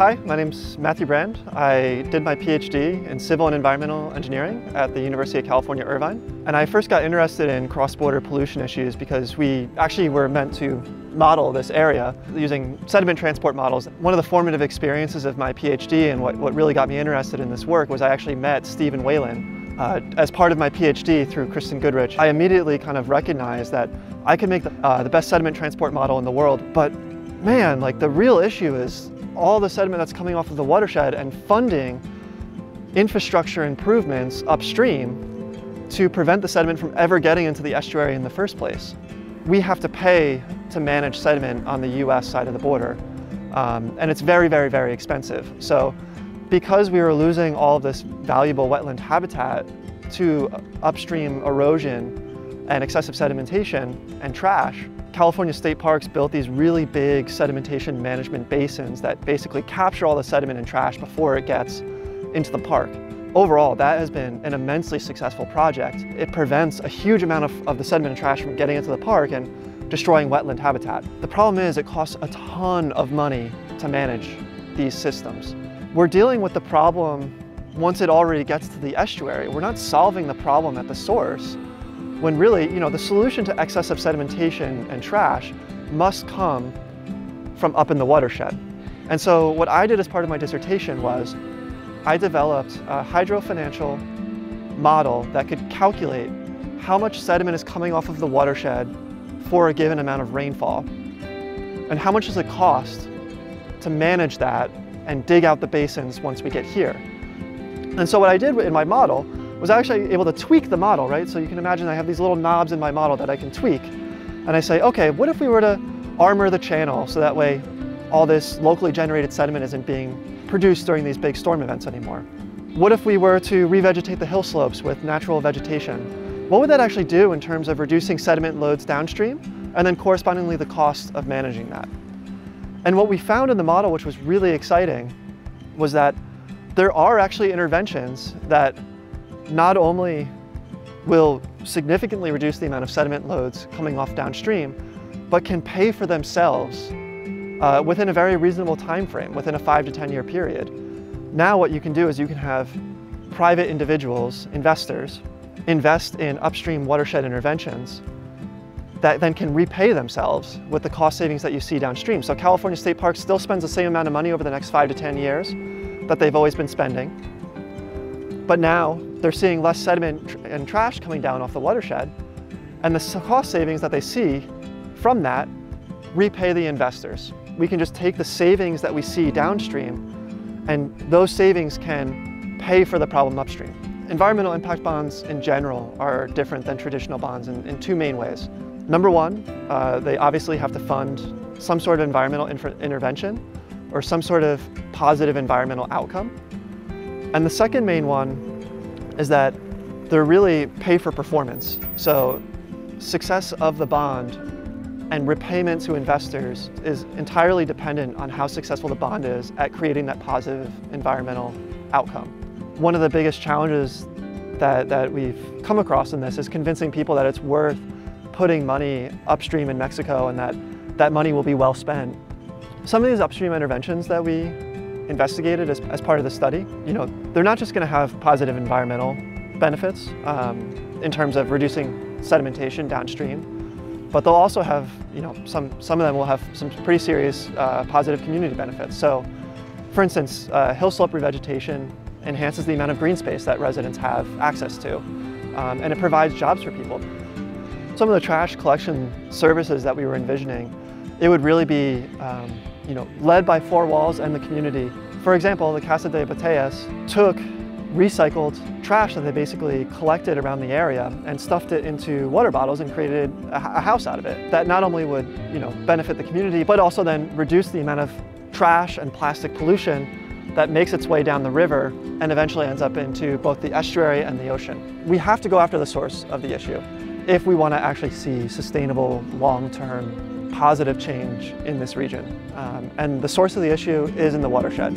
Hi, my name's Matthew Brand. I did my PhD in Civil and Environmental Engineering at the University of California, Irvine. And I first got interested in cross-border pollution issues because we actually were meant to model this area using sediment transport models. One of the formative experiences of my PhD and what really got me interested in this work was I actually met Stephen Whalen as part of my PhD through Kristen Goodrich. I immediately kind of recognized that I could make the best sediment transport model in the world, but man, like the real issue is all the sediment that's coming off of the watershed and funding infrastructure improvements upstream to prevent the sediment from ever getting into the estuary in the first place. We have to pay to manage sediment on the US side of the border, and it's very, very, very expensive. So because we were losing all of this valuable wetland habitat to upstream erosion and excessive sedimentation and trash, California State Parks built these really big sedimentation management basins that basically capture all the sediment and trash before it gets into the park. Overall, that has been an immensely successful project. It prevents a huge amount of the sediment and trash from getting into the park and destroying wetland habitat. The problem is it costs a ton of money to manage these systems. We're dealing with the problem once it already gets to the estuary. We're not solving the problem at the source, when really, the solution to excessive sedimentation and trash must come from up in the watershed. And so what I did as part of my dissertation was I developed a hydrofinancial model that could calculate how much sediment is coming off of the watershed for a given amount of rainfall, and how much does it cost to manage that and dig out the basins once we get here. And so what I did in my model was actually able to tweak the model, right? So you can imagine I have these little knobs in my model that I can tweak. And I say, okay, what if we were to armor the channel so that way all this locally generated sediment isn't being produced during these big storm events anymore? What if we were to revegetate the hill slopes with natural vegetation? What would that actually do in terms of reducing sediment loads downstream and then correspondingly the cost of managing that? And what we found in the model, which was really exciting, was that there are actually interventions that not only will significantly reduce the amount of sediment loads coming off downstream, but can pay for themselves within a very reasonable time frame, within a 5 to 10 year period. Now what you can do is you can have private individuals, investors, invest in upstream watershed interventions that then can repay themselves with the cost savings that you see downstream. So California State Parks still spends the same amount of money over the next 5 to 10 years that they've always been spending. But now they're seeing less sediment and trash coming down off the watershed, and the cost savings that they see from that repay the investors. We can just take the savings that we see downstream, and those savings can pay for the problem upstream. Environmental impact bonds in general are different than traditional bonds in two main ways. Number one, they obviously have to fund some sort of environmental intervention or some sort of positive environmental outcome. And the second main one is that they're really pay for performance. So success of the bond and repayment to investors is entirely dependent on how successful the bond is at creating that positive environmental outcome. One of the biggest challenges that we've come across in this is convincing people that it's worth putting money upstream in Mexico and that money will be well spent. Some of these upstream interventions that we investigated as part of the study, they're not just going to have positive environmental benefits in terms of reducing sedimentation downstream, but they'll also have, some of them will have some pretty serious positive community benefits. So, for instance, hill slope revegetation enhances the amount of green space that residents have access to, and it provides jobs for people. Some of the trash collection services that we were envisioning, it would really be led by Four Walls and the community. For example, the Casa de Batallas took recycled trash that they basically collected around the area and stuffed it into water bottles and created a house out of it. That not only would benefit the community, but also then reduce the amount of trash and plastic pollution that makes its way down the river and eventually ends up into both the estuary and the ocean. We have to go after the source of the issue if we want to actually see sustainable, long-term, positive change in this region. And the source of the issue is in the watershed.